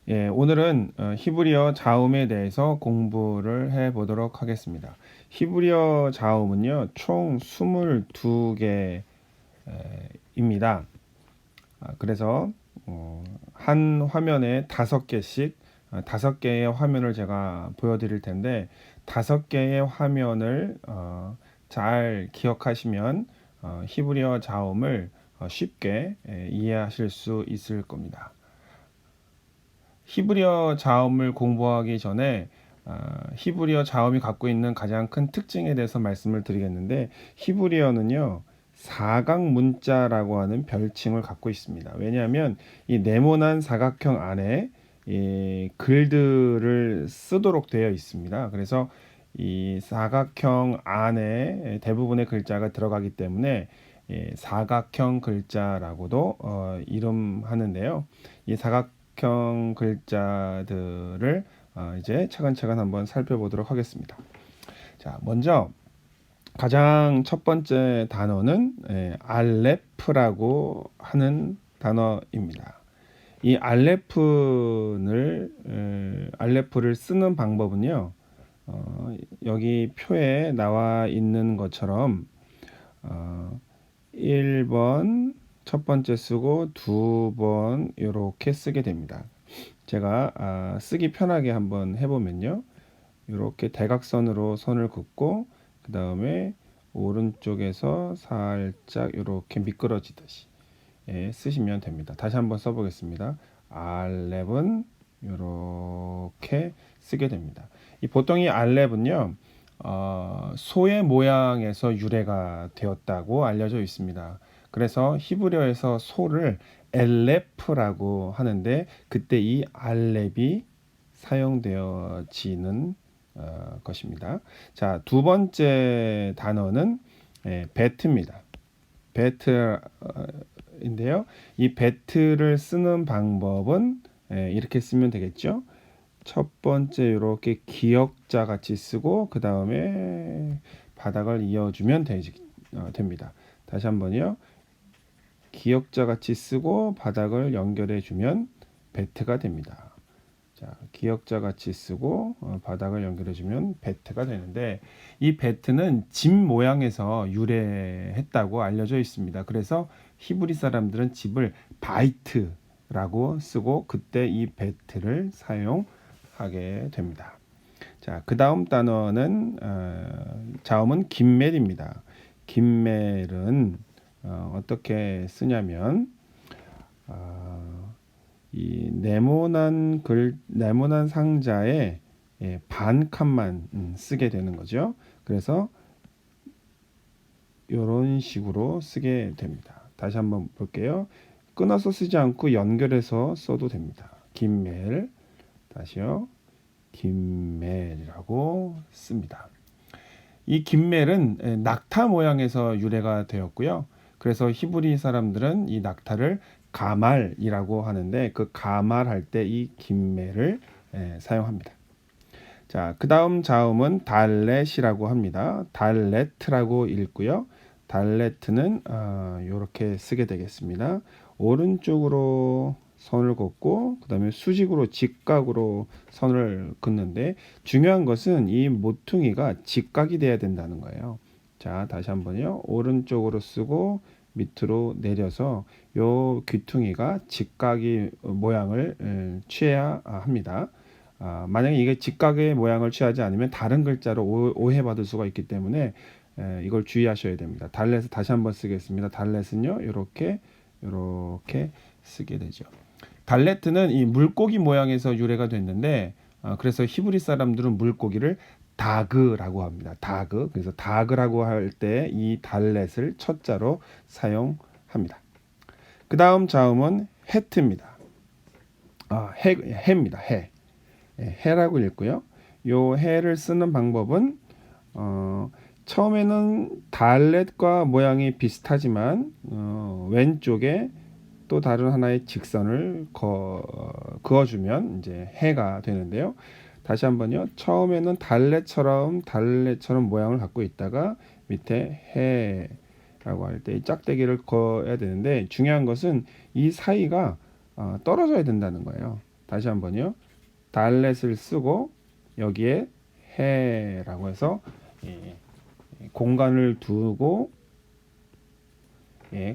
예, 오늘은 히브리어 자음에 대해서 공부를 해 보도록 하겠습니다. 히브리어 자음은요, 총 22개입니다. 그래서 한 화면에 5개씩 5개의 화면을 제가 보여드릴 텐데 5개의 화면을 잘 기억하시면 히브리어 자음을 쉽게 이해하실 수 있을 겁니다. 히브리어 자음을 공부하기 전에 히브리어 자음이 갖고 있는 가장 큰 특징에 대해서 말씀을 드리겠는데, 히브리어는요 사각 문자라고 하는 별칭을 갖고 있습니다. 왜냐하면 이 네모난 사각형 안에 이 글들을 쓰도록 되어 있습니다. 그래서 이 사각형 안에 대부분의 글자가 들어가기 때문에 사각형 글자라고도 이름하는데요. 이 사각형 글자들을 이제 차근차근 한번 살펴보도록 하겠습니다. 자, 먼저 가장 첫 번째 단어는 알레프라고 하는 단어입니다. 이 알레프를 쓰는 방법은요, 여기 표에 나와 있는 것처럼 1번 첫 번째 쓰고 2번 이렇게 쓰게 됩니다. 제가 쓰기 편하게 한번 해보면요, 이렇게 대각선으로 선을 긋고 그 다음에 오른쪽에서 살짝 이렇게 미끄러지듯이 쓰시면 됩니다. 다시 한번 써보겠습니다. 알렙은 이렇게 쓰게 됩니다. 보통 이 알렙은요, 소의 모양에서 유래가 되었다고 알려져 있습니다. 그래서 히브리어에서 소를 엘레프라고 하는데, 그때 이 알렙이 사용되어지는 것입니다. 자, 두 번째 단어는 베트입니다. 베트인데요. 이 베트를 쓰는 방법은 이렇게 쓰면 되겠죠. 첫 번째 이렇게 기역자 같이 쓰고 그 다음에 바닥을 이어주면 됩니다. 다시 한번요. 기역자 같이 쓰고 바닥을 연결해 주면 베트가 됩니다. 자, 기역자 같이 쓰고 바닥을 연결해 주면 베트가 되는데, 이 베트는 집 모양에서 유래했다고 알려져 있습니다. 그래서 히브리 사람들은 집을 바이트라고 쓰고 그때 이 베트를 사용하게 됩니다. 자, 그 다음 단어는 자음은 김멜입니다. 김멜은 어떻게 쓰냐면 이 네모난 상자에 반 칸만 쓰게 되는 거죠. 그래서 이런 식으로 쓰게 됩니다. 다시 한번 볼게요. 끊어서 쓰지 않고 연결해서 써도 됩니다. 김멜, 다시요. 김멜이라고 씁니다. 이 김멜은 낙타 모양에서 유래가 되었고요. 그래서 히브리 사람들은 이 낙타를 가말이라고 하는데, 그 가말 할 때 이 김멜을 사용합니다. 자, 그 다음 자음은 달렛이라고 합니다. 달레트라고 읽고요. 달레트는 이렇게 쓰게 되겠습니다. 오른쪽으로 선을 긋고 그 다음에 수직으로 직각으로 선을 긋는데, 중요한 것은 이 모퉁이가 직각이 돼야 된다는 거예요. 자, 다시 한번요. 오른쪽으로 쓰고 밑으로 내려서 요 귀퉁이가 직각의 모양을 취해야 합니다. 만약에 이게 직각의 모양을 취하지 않으면 다른 글자로 오해받을 수가 있기 때문에 이걸 주의하셔야 됩니다. 달렛을 다시 한번 쓰겠습니다. 달렛은요, 이렇게 쓰게 되죠. 달레트는 이 물고기 모양에서 유래가 됐는데, 그래서 히브리 사람들은 물고기를 다그라고 합니다. 다그. 그래서 다그라고 할 때 이 달렛을 첫 자로 사용합니다. 그 다음 자음은 헤트입니다. 해입니다. 해. 해라고 읽고요. 요 해를 쓰는 방법은 처음에는 달렛과 모양이 비슷하지만 왼쪽에 또 다른 하나의 직선을 그어주면 이제 해가 되는데요. 다시 한번요. 처음에는 달렛처럼 모양을 갖고 있다가 밑에 해라고 할 때 짝대기를 그어야 되는데, 중요한 것은 이 사이가 떨어져야 된다는 거예요. 다시 한번요. 달렛을 쓰고 여기에 해라고 해서 공간을 두고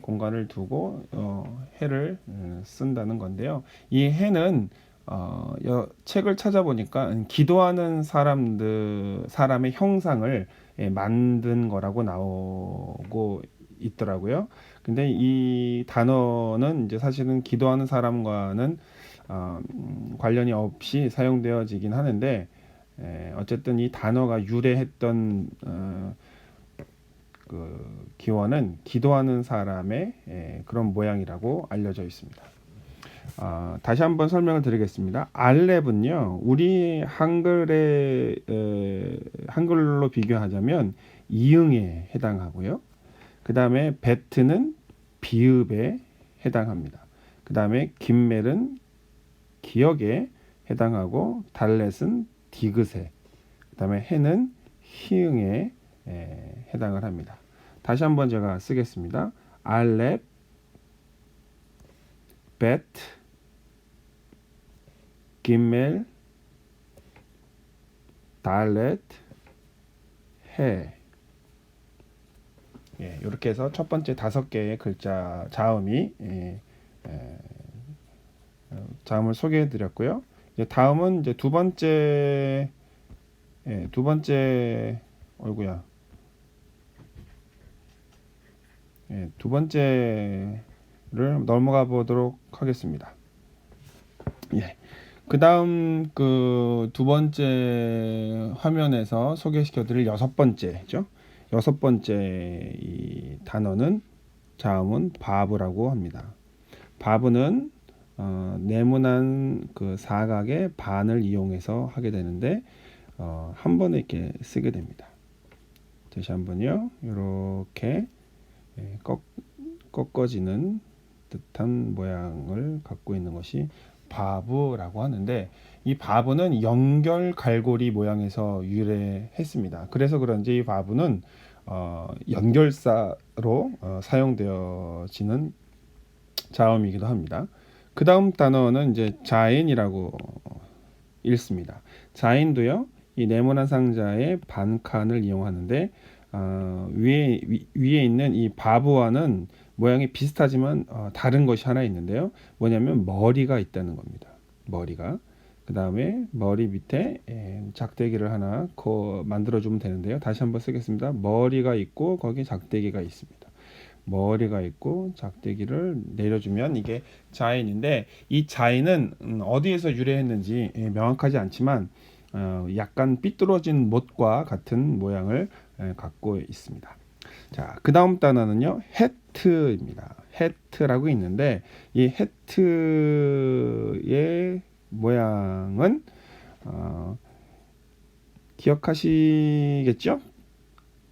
공간을 두고 해를 쓴다는 건데요. 이 해는 책을 찾아보니까 기도하는 사람의 형상을 만든 거라고 나오고 있더라고요. 근데 이 단어는 이제 사실은 기도하는 사람과는 관련이 없이 사용되어지긴 하는데, 어쨌든 이 단어가 유래했던 그 기원은 기도하는 사람의 그런 모양이라고 알려져 있습니다. 다시 한번 설명을 드리겠습니다. 알렙은요, 우리 한글로 비교하자면 이응에 해당하고요. 그 다음에 베트는 비읍에 해당합니다. 그 다음에 김멜은 기역에 해당하고 달렛은 디귿에, 그 다음에 해는 히응에 해당을 합니다. 다시 한번 제가 쓰겠습니다. 알렙, 베트, 김멜, 달렛, 해. 이렇게 해서 첫 번째 5개의 글자 자음을 소개해 드렸고요. 이제 다음은 이제 두 번째 두 번째를 넘어가 보도록 하겠습니다. 그 다음 그 두 번째 화면에서 소개시켜 드릴 6번째죠. 6번째 이 단어는 자음은 바브라고 합니다. 바브는 네모난 그 사각의 반을 이용해서 하게 되는데 한 번에 이렇게 쓰게 됩니다. 다시 한번요. 이렇게 꺾어지는 듯한 모양을 갖고 있는 것이 바브라고 하는데, 이 바브는 연결 갈고리 모양에서 유래했습니다. 그래서 그런지 이 바브는 연결사로 사용되어지는 자음이기도 합니다. 그 다음 단어는 이제 자인이라고 읽습니다. 자인도요, 이 네모난 상자의 반칸을 이용하는데 위에 있는 이 바브와는 모양이 비슷하지만 다른 것이 하나 있는데요. 뭐냐면 머리가 있다는 겁니다. 머리가. 그 다음에 머리 밑에 작대기를 하나 만들어주면 되는데요. 다시 한번 쓰겠습니다. 머리가 있고 거기에 작대기가 있습니다. 머리가 있고 작대기를 내려주면 이게 자인인데, 이 자인은 어디에서 유래했는지 명확하지 않지만 약간 삐뚤어진 못과 같은 모양을 갖고 있습니다. 자, 그 다음 단어는요, 해트입니다. 해트라고 있는데, 이 해트의 모양은 기억하시겠죠?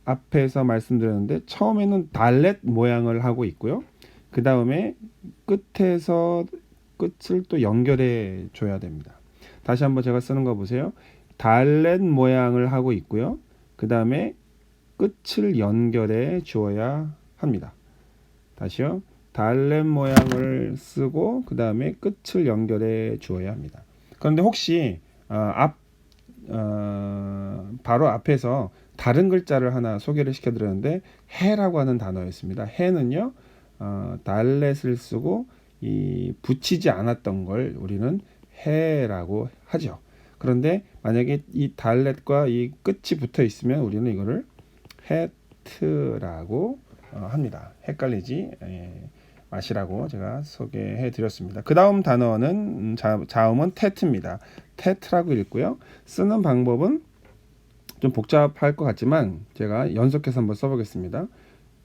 앞에서 말씀드렸는데 처음에는 달렛 모양을 하고 있고요. 그 다음에 끝에서 끝을 또 연결해 줘야 됩니다. 다시 한번 제가 쓰는 거 보세요. 달렛 모양을 하고 있고요. 그 다음에 끝을 연결해 주어야 합니다. 다시요. 달렛 모양을 쓰고 그 다음에 끝을 연결해 주어야 합니다. 그런데 혹시 바로 앞에서 다른 글자를 하나 소개를 시켜드렸는데 해라고 하는 단어였습니다. 해는요, 달렛을 쓰고 이 붙이지 않았던 걸 우리는 해라고 하죠. 그런데 만약에 이 달렛과 이 끝이 붙어 있으면 우리는 이거를 해트라고 합니다. 헷갈리지 마시라고 제가 소개해 드렸습니다. 그 다음 단어는 자음은 테트입니다. 테트라고 읽고요. 쓰는 방법은 좀 복잡할 것 같지만 제가 연속해서 한번 써보겠습니다.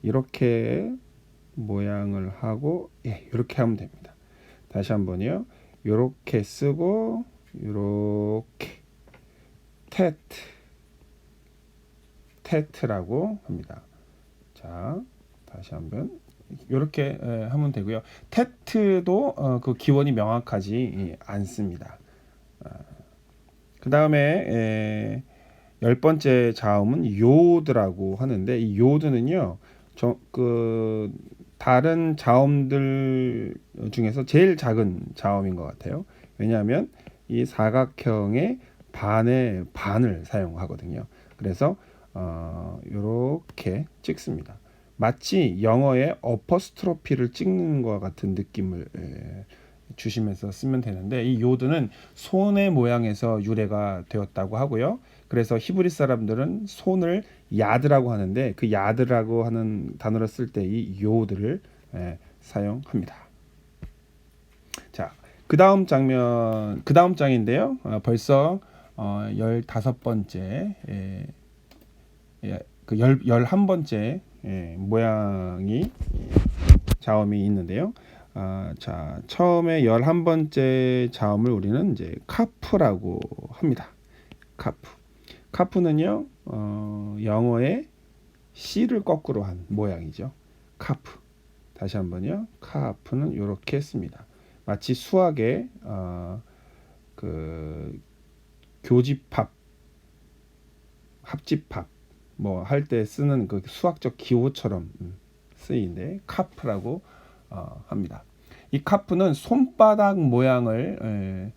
이렇게 모양을 하고 이렇게 하면 됩니다. 다시 한번요. 이렇게 쓰고 이렇게 테트라고 합니다. 자, 다시 한번 이렇게 하면 되고요. 테트도 그 기원이 명확하지 않습니다. 그 다음에 10번째 자음은 요드라고 하는데, 이 요드는요, 다른 자음들 중에서 제일 작은 자음인 것 같아요. 왜냐하면 이 사각형의 반의 반을 사용하거든요. 그래서 이렇게 찍습니다. 마치 영어의 어퍼스트로피를 찍는 것 같은 느낌을 주시면서 쓰면 되는데, 이 요드는 손의 모양에서 유래가 되었다고 하고요. 그래서 히브리 사람들은 손을 야드라고 하는데, 그 야드라고 하는 단어를 쓸 때 이 요드를 사용합니다. 자, 그 다음 장인데요. 벌써 15번째, 그 11번째 모양이 자음이 있는데요. 자, 처음에 11번째 자음을 우리는 이제 카프라고 합니다. 카프. 카프는요, 영어의 C를 거꾸로 한 모양이죠. 카프. 다시 한번요. 카프는 이렇게 씁니다. 마치 수학의 그 교집합, 합집합 뭐 할 때 쓰는 그 수학적 기호처럼 쓰이는데 카프라고 합니다. 이 카프는 손바닥 모양을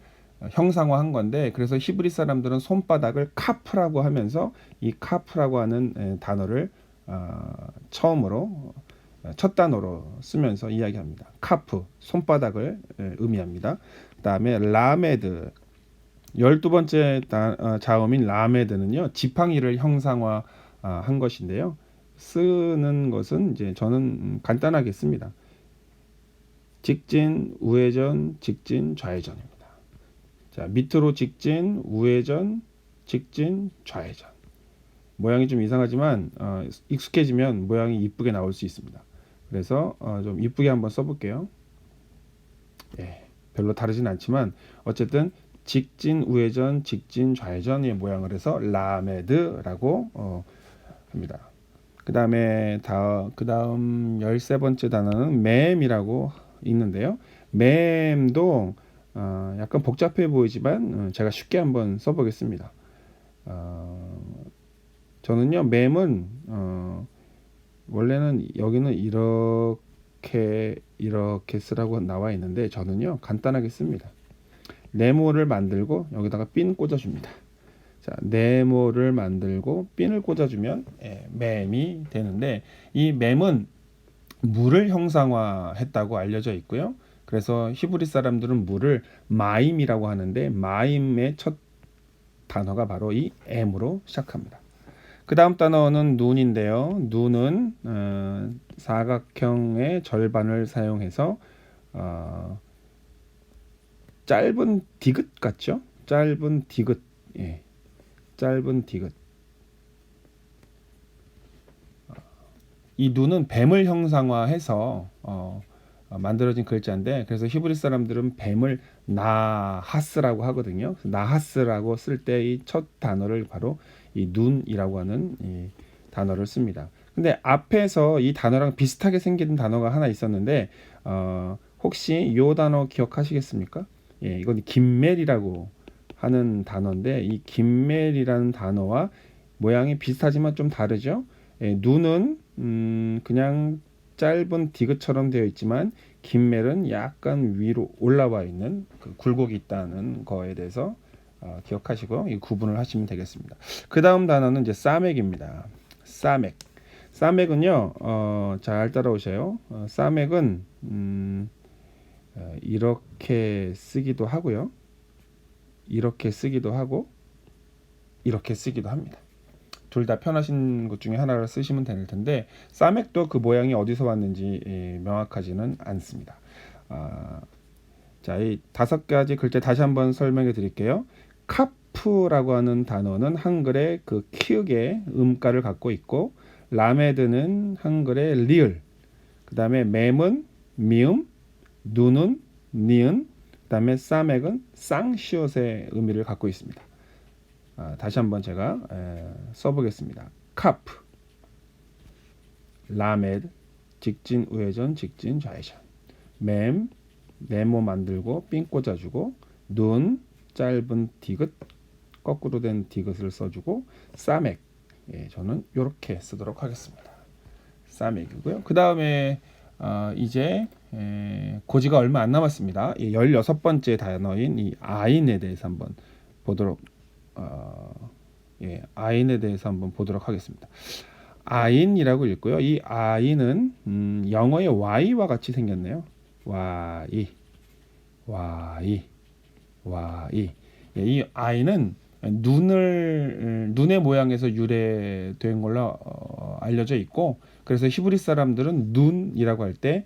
형상화한 건데, 그래서 히브리 사람들은 손바닥을 카프라고 하면서 이 카프라고 하는 단어를 처음으로 첫 단어로 쓰면서 이야기합니다. 카프, 손바닥을 의미합니다. 그 다음에 라메드, 12번째 자음인 라메드는요, 지팡이를 형상화한 것인데요. 쓰는 것은 이제 저는 간단하게 씁니다. 직진, 우회전, 직진, 좌회전입니다. 자, 밑으로 직진, 우회전, 직진, 좌회전. 모양이 좀 이상하지만 익숙해지면 모양이 이쁘게 나올 수 있습니다. 그래서 좀 이쁘게 한번 써볼게요. 별로 다르진 않지만 어쨌든 직진, 우회전, 직진, 좌회전의 모양을 해서 라메드라고 합니다. 그 다음에 그 다음 13번째 단어는 맴이라고 있는데요. 맴도 약간 복잡해 보이지만 제가 쉽게 한번 써보겠습니다. 저는요, 맴은 원래는 여기는 이렇게 쓰라고 나와 있는데, 저는요 간단하게 씁니다. 네모를 만들고 여기다가 핀 꽂아줍니다. 자, 네모를 만들고 핀을 꽂아주면 맴이 되는데, 이 맴은 물을 형상화했다고 알려져 있고요. 그래서 히브리 사람들은 물을 마임이라고 하는데, 마임의 첫 단어가 바로 이 M으로 시작합니다. 그 다음 단어는 눈인데요. 눈은 사각형의 절반을 사용해서 짧은 디귿 같죠? 짧은 디귿, 짧은 디귿. 이 눈은 뱀을 형상화해서 만들어진 글자인데, 그래서 히브리 사람들은 뱀을 나하스라고 하거든요. 나하스라고 쓸 때 이 첫 단어를 바로 이 눈이라고 하는 이 단어를 씁니다. 근데 앞에서 이 단어랑 비슷하게 생긴 단어가 하나 있었는데, 혹시 이 단어 기억하시겠습니까? 이건 김멜이라고 하는 단어인데, 이 김멜이라는 단어와 모양이 비슷하지만 좀 다르죠. 눈은 그냥 짧은 디귿처럼 되어 있지만, 김멜은 약간 위로 올라와 있는 그 굴곡이 있다는 거에 대해서 기억하시고 이 구분을 하시면 되겠습니다. 그 다음 단어는 이제 사맥입니다. 사맥. 사맥은요, 잘 따라오세요. 사맥은 이렇게 쓰기도 하고요, 이렇게 쓰기도 하고, 이렇게 쓰기도 합니다. 둘 다 편하신 것 중에 하나를 쓰시면 될 텐데, 사맥도 그 모양이 어디서 왔는지 명확하지는 않습니다. 자, 이 5가지 글자 다시 한번 설명해 드릴게요. 카프라고 하는 단어는 한글의 그 키읔의 음가를 갖고 있고, 라메드는 한글의 리을, 그 다음에 맴은 미음, 눈은 니은, 그 다음에 사맥은 쌍시옷의 의미를 갖고 있습니다. 다시 한번 제가 써보겠습니다. 카프, 라메드, 직진, 우회전, 직진, 좌회전. 맴, 네모 만들고 핀 꽂아주고, 눈, 짧은 디귿, 거꾸로 된 디귿을 써주고, 사맥, 저는 이렇게 쓰도록 하겠습니다. 사맥이고요. 그 다음에 이제 고지가 얼마 안 남았습니다. 16번째 단어인 이 아인에 대해서 한번 보도록 아인에 대해서 한번 보도록 하겠습니다. 아인이라고 읽고요. 이 아인은 영어의 Y와 같이 생겼네요. Y, Y, Y. 이 I는 눈의 모양에서 유래된 걸로 알려져 있고, 그래서 히브리 사람들은 눈이라고 할 때,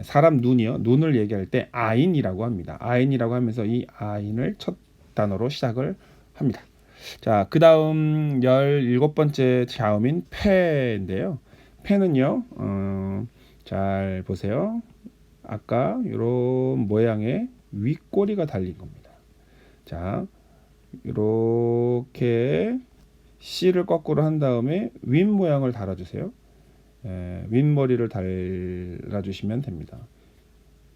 사람 눈이요, 눈을 얘기할 때 아인이라고 합니다. 아인이라고 하면서 이 아인을 첫 단어로 시작을 합니다. 자, 그 다음 17번째 자음인 패인데요. 패는요, 잘 보세요. 아까 이런 모양의 윗꼬리가 달린 겁니다. 자, 이렇게 C를 거꾸로 한 다음에 윗 모양을 달아주세요. 윗머리를 달아주시면 됩니다.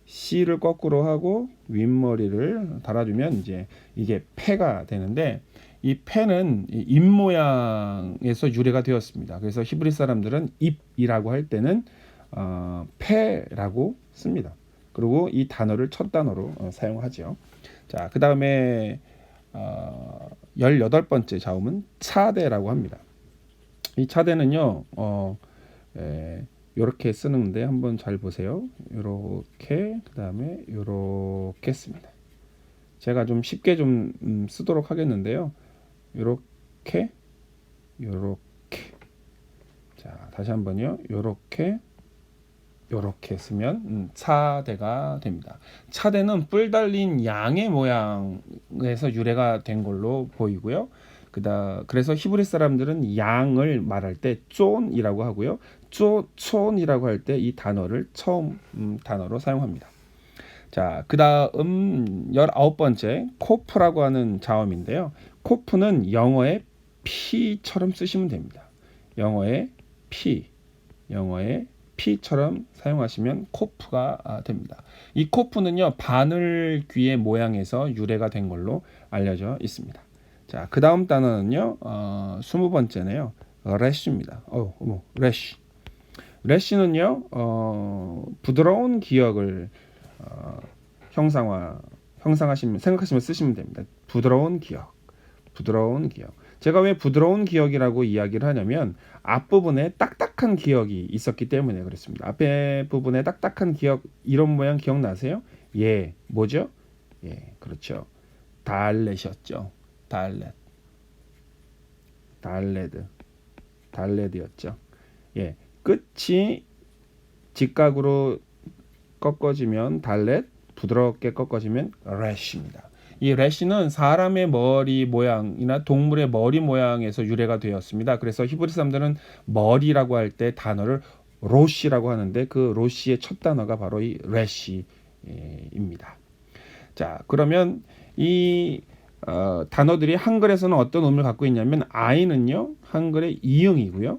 C를 거꾸로 하고 윗머리를 달아주면 이제 이게 패가 되는데, 이 패는 입 모양에서 유래가 되었습니다. 그래서 히브리 사람들은 입이라고 할 때는 패라고 씁니다. 그리고 이 단어를 첫 단어로 사용하죠. 자, 그 다음에 18번째 자음은 차대라고 합니다. 이 차대는요, 이렇게 쓰는데 한번 잘 보세요. 이렇게, 그 다음에 이렇게 씁니다. 제가 좀 쉽게 좀 쓰도록 하겠는데요. 이렇게, 이렇게. 자, 다시 한번요. 이렇게, 이렇게 쓰면 차대가 됩니다. 차대는 뿔 달린 양의 모양에서 유래가 된 걸로 보이고요. 그래서 히브리 사람들은 양을 말할 때 쫀이라고 하고요. 쫀이라고 할 때 이 단어를 처음 단어로 사용합니다. 자, 그 다음 19번째 코프라고 하는 자음인데요. 코프는 영어의 P처럼 쓰시면 됩니다. 영어의 P처럼 사용하시면 코프가 됩니다. 이 코프는요, 바늘 귀의 모양에서 유래가 된 걸로 알려져 있습니다. 자, 그 다음 단어는요, 20번째네요. 래쉬입니다. 래쉬. 래쉬는요, 부드러운 기억을 생각하시면 쓰시면 됩니다. 부드러운 기억. 제가 왜 부드러운 기억이라고 이야기를 하냐면, 앞부분에 딱딱한 기억이 있었기 때문에 그렇습니다. 앞에 부분에 딱딱한 기억, 이런 모양 기억나세요? 뭐죠? 그렇죠. 달렛이었죠. 달렛이었죠. 끝이 직각으로 꺾어지면 달렛, 부드럽게 꺾어지면 래쉬입니다. 이 래쉬는 사람의 머리 모양이나 동물의 머리 모양에서 유래가 되었습니다. 그래서 히브리 사람들은 머리라고 할 때 단어를 로시라고 하는데, 그 로시의 첫 단어가 바로 이 래쉬입니다. 자, 그러면 이 단어들이 한글에서는 어떤 의미를 갖고 있냐면, 아이는요, 한글의 이응이고요,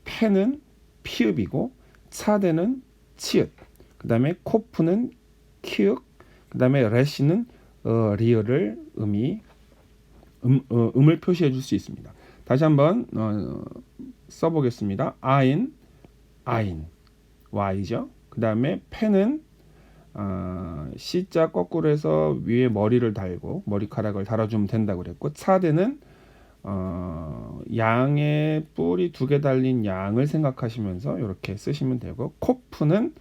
패는 피읍이고, 차대는 치읓, 그 다음에 코프는 키읔, 그 다음에 래쉬는 리을을 음을 표시해 줄 수 있습니다. 다시 한번 써보겠습니다. 아인, Y죠. 그 다음에 패는 C자 거꾸로 해서 위에 머리를 달고 머리카락을 달아주면 된다고 그랬고, 차대는 양의 뿔이 2개 달린 양을 생각하시면서 이렇게 쓰시면 되고, 코프는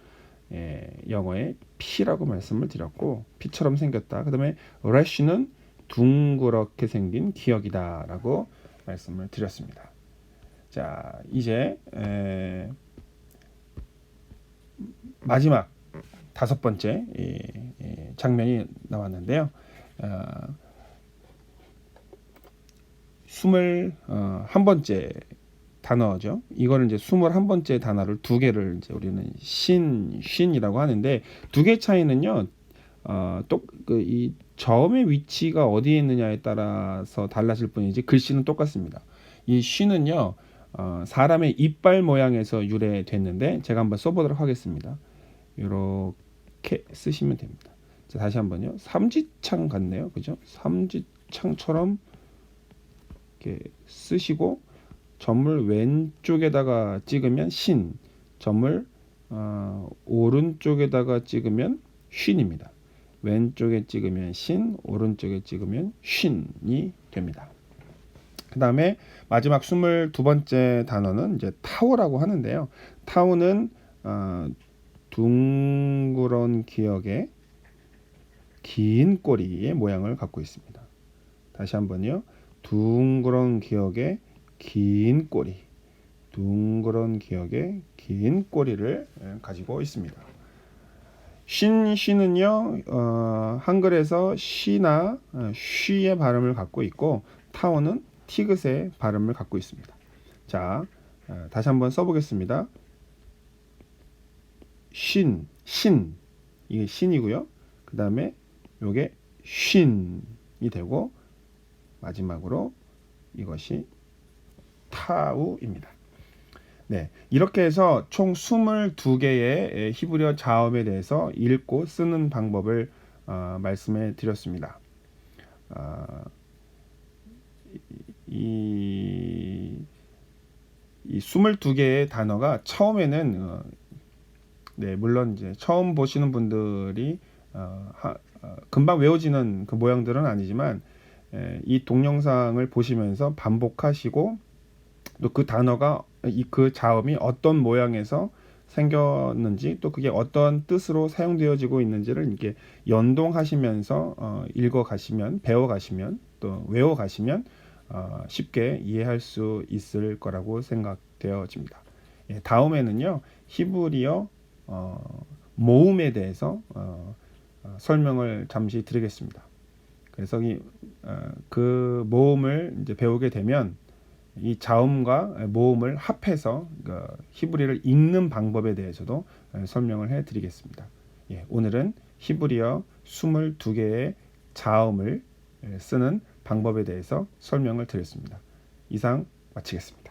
영어의 P라고 말씀을 드렸고, P처럼 생겼다. 그 다음에 래쉬는 둥그렇게 생긴 기억이다 라고 말씀을 드렸습니다. 자, 이제 마지막 5번째 장면이 나왔는데요. 21번째 단어죠. 이거는 이제 21번째 단어를 2개를 이제 우리는 쉰이라고 하는데, 2개 차이는요, 이 저음의 위치가 어디에 있느냐에 따라서 달라질 뿐이지 글씨는 똑같습니다. 이 쉰은요, 사람의 이빨 모양에서 유래됐는데, 제가 한번 써보도록 하겠습니다. 이렇게 쓰시면 됩니다. 자, 다시 한번요. 삼지창 같네요. 그죠? 삼지창처럼 이렇게 쓰시고, 점을 왼쪽에다가 찍으면 신, 점을 오른쪽에다가 찍으면 쉰입니다. 왼쪽에 찍으면 신, 오른쪽에 찍으면 쉰이 됩니다. 그 다음에 마지막 22번째 단어는 이제 타오라고 하는데요. 타오는 둥그런 기역의 긴 꼬리의 모양을 갖고 있습니다. 다시 한번요. 둥그런 기역의 긴 꼬리, 둥그런 기역의 긴 꼬리를 가지고 있습니다. 쉬는요, 한글에서 시나 쉬의 발음을 갖고 있고, 타오는 티귿의 발음을 갖고 있습니다. 자, 다시 한번 써보겠습니다. 신, 이게 신이고요. 그 다음에 요게 쉰이 되고, 마지막으로 이것이 타우입니다. 네, 이렇게 해서 총 22개의 히브리어 자음에 대해서 읽고 쓰는 방법을 말씀해 드렸습니다. 이 22개의 단어가 처음에는 네, 물론 이제 처음 보시는 분들이 금방 외워지는 그 모양들은 아니지만 이 동영상을 보시면서 반복하시고 또 그 단어가 그 자음이 어떤 모양에서 생겼는지 또 그게 어떤 뜻으로 사용되어지고 있는지를 이렇게 연동하시면서 읽어가시면 배워가시면 또 외워가시면 쉽게 이해할 수 있을 거라고 생각되어집니다. 예, 다음에는요 히브리어 모음에 대해서 설명을 잠시 드리겠습니다. 그래서 그 모음을 이제 배우게 되면 이 자음과 모음을 합해서 히브리를 읽는 방법에 대해서도 설명을 해 드리겠습니다. 예, 오늘은 히브리어 22개의 자음을 쓰는 방법에 대해서 설명을 드렸습니다. 이상 마치겠습니다.